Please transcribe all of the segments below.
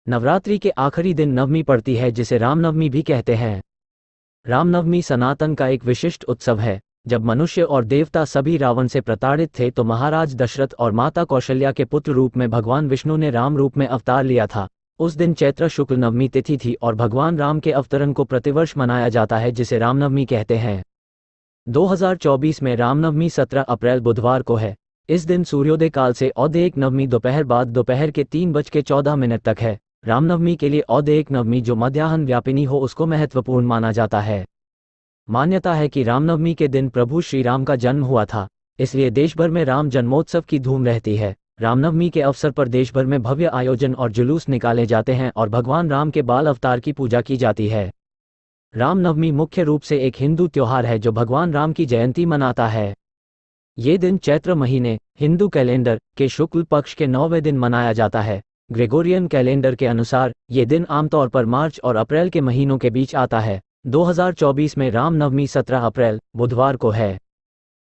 नवरात्रि के आखिरी दिन नवमी पड़ती है, जिसे रामनवमी भी कहते हैं। रामनवमी सनातन का एक विशिष्ट उत्सव है। जब मनुष्य और देवता सभी रावण से प्रताड़ित थे तो महाराज दशरथ और माता कौशल्या के पुत्र रूप में भगवान विष्णु ने राम रूप में अवतार लिया था। उस दिन चैत्र शुक्ल नवमी तिथि थी और भगवान राम के अवतरण को प्रतिवर्ष मनाया जाता है, जिसे रामनवमी कहते हैं। 2024 में रामनवमी 17 अप्रैल बुधवार को है। इस दिन सूर्योदय काल से औदयिक नवमी दोपहर बाद दोपहर के 3:14 तक है। रामनवमी के लिए औदयिक नवमी जो मध्याह्न व्यापिनी हो उसको महत्वपूर्ण माना जाता है। मान्यता है कि रामनवमी के दिन प्रभु श्री राम का जन्म हुआ था, इसलिए देश भर में राम जन्मोत्सव की धूम रहती है। रामनवमी के अवसर पर देश भर में भव्य आयोजन और जुलूस निकाले जाते हैं और भगवान राम के बाल अवतार की पूजा की जाती है। रामनवमी मुख्य रूप से एक हिंदू त्योहार है जो भगवान राम की जयंती मनाता है। ये दिन चैत्र महीने हिंदू कैलेंडर के शुक्ल पक्ष के 9वें दिन मनाया जाता है। ग्रेगोरियन कैलेंडर के अनुसार ये दिन आमतौर पर मार्च और अप्रैल के महीनों के बीच आता है। 2024 में रामनवमी 17 अप्रैल बुधवार को है।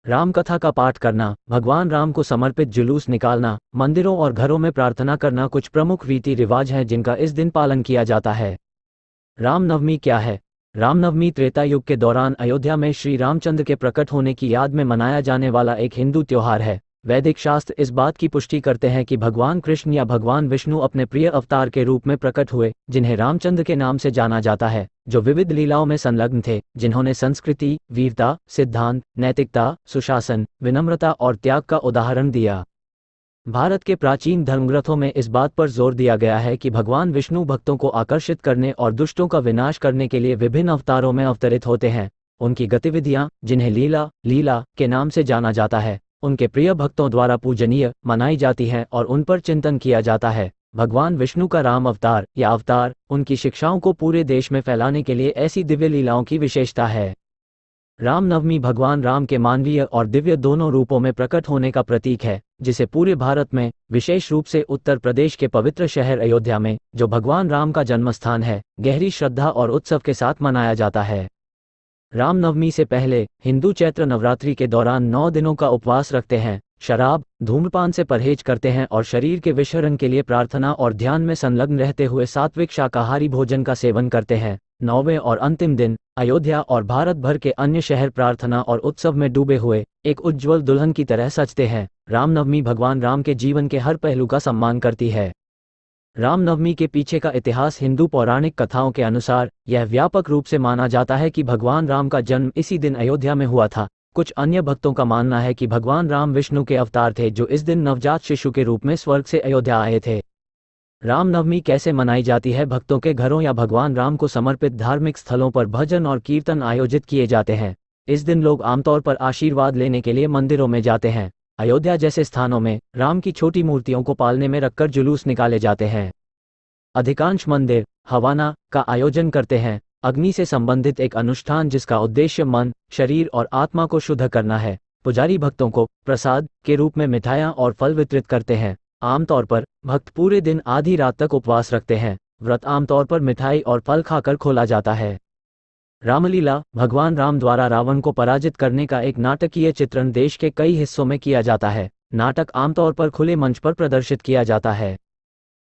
राम कथा का पाठ करना, भगवान राम को समर्पित जुलूस निकालना, मंदिरों और घरों में प्रार्थना करना कुछ प्रमुख रीति रिवाज हैं जिनका इस दिन पालन किया जाता है। रामनवमी क्या है? रामनवमी त्रेता युग के दौरान अयोध्या में श्री रामचंद्र के प्रकट होने की याद में मनाया जाने वाला एक हिंदू त्योहार है। वैदिक शास्त्र इस बात की पुष्टि करते हैं कि भगवान कृष्ण या भगवान विष्णु अपने प्रिय अवतार के रूप में प्रकट हुए, जिन्हें रामचंद्र के नाम से जाना जाता है, जो विविध लीलाओं में संलग्न थे, जिन्होंने संस्कृति, वीरता, सिद्धांत, नैतिकता, सुशासन, विनम्रता और त्याग का उदाहरण दिया। भारत के प्राचीन धर्मग्रंथों में इस बात पर जोर दिया गया है कि भगवान विष्णु भक्तों को आकर्षित करने और दुष्टों का विनाश करने के लिए विभिन्न अवतारों में अवतरित होते हैं। उनकी गतिविधियां, जिन्हें लीला के नाम से जाना जाता है, उनके प्रिय भक्तों द्वारा पूजनीय मनाई जाती हैं और उन पर चिंतन किया जाता है। भगवान विष्णु का राम अवतार या अवतार उनकी शिक्षाओं को पूरे देश में फैलाने के लिए ऐसी दिव्य लीलाओं की विशेषता है। रामनवमी भगवान राम के मानवीय और दिव्य दोनों रूपों में प्रकट होने का प्रतीक है, जिसे पूरे भारत में, विशेष रूप से उत्तर प्रदेश के पवित्र शहर अयोध्या में, जो भगवान राम का जन्मस्थान है, गहरी श्रद्धा और उत्सव के साथ मनाया जाता है। रामनवमी से पहले हिंदू चैत्र नवरात्रि के दौरान 9 दिनों का उपवास रखते हैं, शराब, धूम्रपान से परहेज करते हैं और शरीर के विशरण के लिए प्रार्थना और ध्यान में संलग्न रहते हुए सात्विक शाकाहारी भोजन का सेवन करते हैं। 9वें और अंतिम दिन अयोध्या और भारत भर के अन्य शहर प्रार्थना और उत्सव में डूबे हुए एक उज्ज्वल दुल्हन की तरह सजते हैं। रामनवमी भगवान राम के जीवन के हर पहलू का सम्मान करती है। रामनवमी के पीछे का इतिहास हिंदू पौराणिक कथाओं के अनुसार यह व्यापक रूप से माना जाता है कि भगवान राम का जन्म इसी दिन अयोध्या में हुआ था। कुछ अन्य भक्तों का मानना है कि भगवान राम विष्णु के अवतार थे जो इस दिन नवजात शिशु के रूप में स्वर्ग से अयोध्या आए थे। रामनवमी कैसे मनाई जाती है? भक्तों के घरों या भगवान राम को समर्पित धार्मिक स्थलों पर भजन और कीर्तन आयोजित किए जाते हैं। इस दिन लोग आमतौर पर आशीर्वाद लेने के लिए मंदिरों में जाते हैं। अयोध्या जैसे स्थानों में राम की छोटी मूर्तियों को पालने में रखकर जुलूस निकाले जाते हैं। अधिकांश मंदिर हवाना का आयोजन करते हैं, अग्नि से संबंधित एक अनुष्ठान जिसका उद्देश्य मन, शरीर और आत्मा को शुद्ध करना है। पुजारी भक्तों को प्रसाद के रूप में मिठाइयाँ और फल वितरित करते हैं। आमतौर पर भक्त पूरे दिन आधी रात तक उपवास रखते हैं। व्रत आमतौर पर मिठाई और फल खाकर खोला जाता है। रामलीला भगवान राम द्वारा रावण को पराजित करने का एक नाटकीय चित्रण देश के कई हिस्सों में किया जाता है। नाटक आमतौर पर खुले मंच पर प्रदर्शित किया जाता है।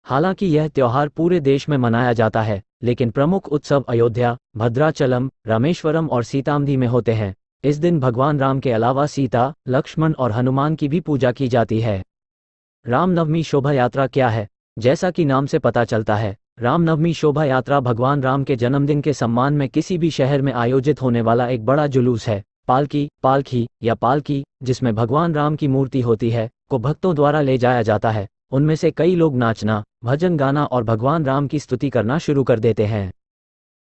हालांकि यह त्योहार पूरे देश में मनाया जाता है, लेकिन प्रमुख उत्सव अयोध्या, भद्राचलम, रामेश्वरम और सीतामढ़ी में होते हैं। इस दिन भगवान राम के अलावा सीता, लक्ष्मण और हनुमान की भी पूजा की जाती है। रामनवमी शोभा यात्रा क्या है? जैसा कि नाम से पता चलता है, रामनवमी शोभा यात्रा भगवान राम के जन्मदिन के सम्मान में किसी भी शहर में आयोजित होने वाला एक बड़ा जुलूस है। पालकी या पालकी, जिसमें भगवान राम की मूर्ति होती है, को भक्तों द्वारा ले जाया जाता है। उनमें से कई लोग नाचना, भजन गाना और भगवान राम की स्तुति करना शुरू कर देते हैं।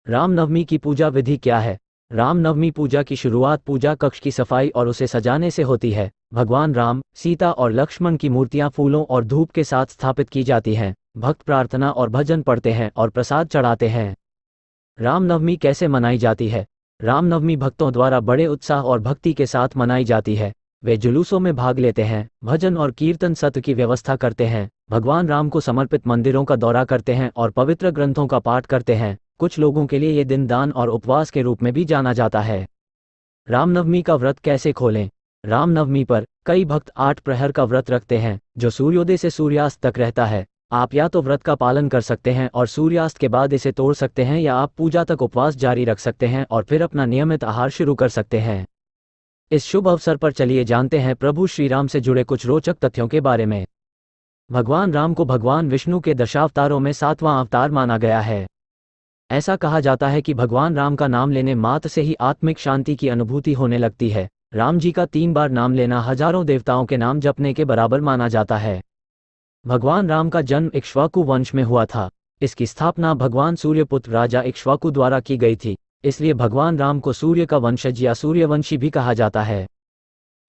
रामनवमी की पूजा विधि क्या है? रामनवमी पूजा की शुरुआत पूजा कक्ष की सफाई और उसे सजाने से होती है। भगवान राम, सीता और लक्ष्मण की मूर्तियां फूलों और धूप के साथ स्थापित की जाती हैं। भक्त प्रार्थना और भजन पढ़ते हैं और प्रसाद चढ़ाते हैं। रामनवमी कैसे मनाई जाती है? रामनवमी भक्तों द्वारा बड़े उत्साह और भक्ति के साथ मनाई जाती है। वे जुलूसों में भाग लेते हैं, भजन और कीर्तन सत्र की व्यवस्था करते हैं, भगवान राम को समर्पित मंदिरों का दौरा करते हैं और पवित्र ग्रंथों का पाठ करते हैं। कुछ लोगों के लिए ये दिन दान और उपवास के रूप में भी जाना जाता है। रामनवमी का व्रत कैसे खोलें? रामनवमी पर कई भक्त 8 प्रहर का व्रत रखते हैं, जो सूर्योदय से सूर्यास्त तक रहता है। आप या तो व्रत का पालन कर सकते हैं और सूर्यास्त के बाद इसे तोड़ सकते हैं, या आप पूजा तक उपवास जारी रख सकते हैं और फिर अपना नियमित आहार शुरू कर सकते हैं। इस शुभ अवसर पर चलिए जानते हैं प्रभु श्री राम से जुड़े कुछ रोचक तथ्यों के बारे में। भगवान राम को भगवान विष्णु के दशावतारों में 7वां अवतार माना गया है। ऐसा कहा जाता है कि भगवान राम का नाम लेने मात्र से ही आत्मिक शांति की अनुभूति होने लगती है। राम जी का 3 बार नाम लेना हजारों देवताओं के नाम जपने के बराबर माना जाता है। भगवान राम का जन्म इक्ष्वाकु वंश में हुआ था। इसकी स्थापना भगवान सूर्यपुत्र राजा इक्ष्वाकु द्वारा की गई थी, इसलिए भगवान राम को सूर्य का वंशज या सूर्यवंशी भी कहा जाता है।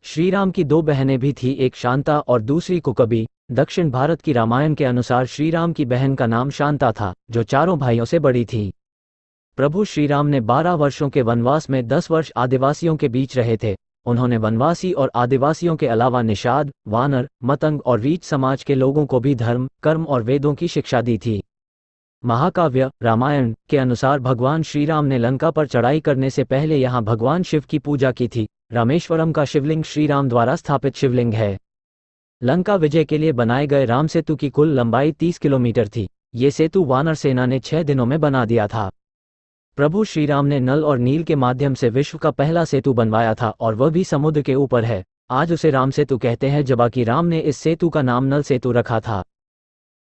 श्री राम की 2 बहनें भी थी, एक शांता और दूसरी कुकबी। दक्षिण भारत की रामायण के अनुसार श्री राम की बहन का नाम शांता था, जो चारों भाइयों से बड़ी थी। प्रभु श्री राम ने 12 वर्षों के वनवास में 10 वर्ष आदिवासियों के बीच रहे थे। उन्होंने वनवासी और आदिवासियों के अलावा निषाद, वानर, मतंग और रीछ समाज के लोगों को भी धर्म, कर्म और वेदों की शिक्षा दी थी। महाकाव्य रामायण के अनुसार भगवान श्री राम ने लंका पर चढ़ाई करने से पहले यहाँ भगवान शिव की पूजा की थी। रामेश्वरम का शिवलिंग श्री राम द्वारा स्थापित शिवलिंग है। लंका विजय के लिए बनाए गए राम सेतु की कुल लंबाई 30 किलोमीटर थी। ये सेतु वानर सेना ने 6 दिनों में बना दिया था। प्रभु श्री राम ने नल और नील के माध्यम से विश्व का पहला सेतु बनवाया था, और वह भी समुद्र के ऊपर है। आज उसे राम सेतु कहते हैं, जबकि राम ने इस सेतु का नाम नल सेतु रखा था।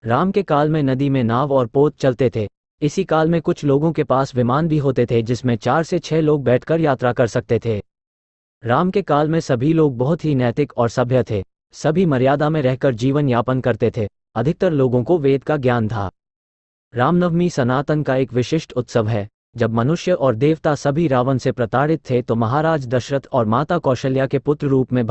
राम के काल में नदी में नाव और पोत चलते थे। इसी काल में कुछ लोगों के पास विमान भी होते थे, जिसमें 4 से 6 लोग बैठकर यात्रा कर सकते थे। राम के काल में सभी लोग बहुत ही नैतिक और सभ्य थे। सभी मर्यादा में रहकर जीवन यापन करते थे। अधिकतर लोगों को वेद का ज्ञान था। रामनवमी सनातन का एक विशिष्ट उत्सव है। जब मनुष्य और देवता सभी रावण से प्रताड़ित थे, तो महाराज दशरथ और माता कौशल्या के पुत्र रूप में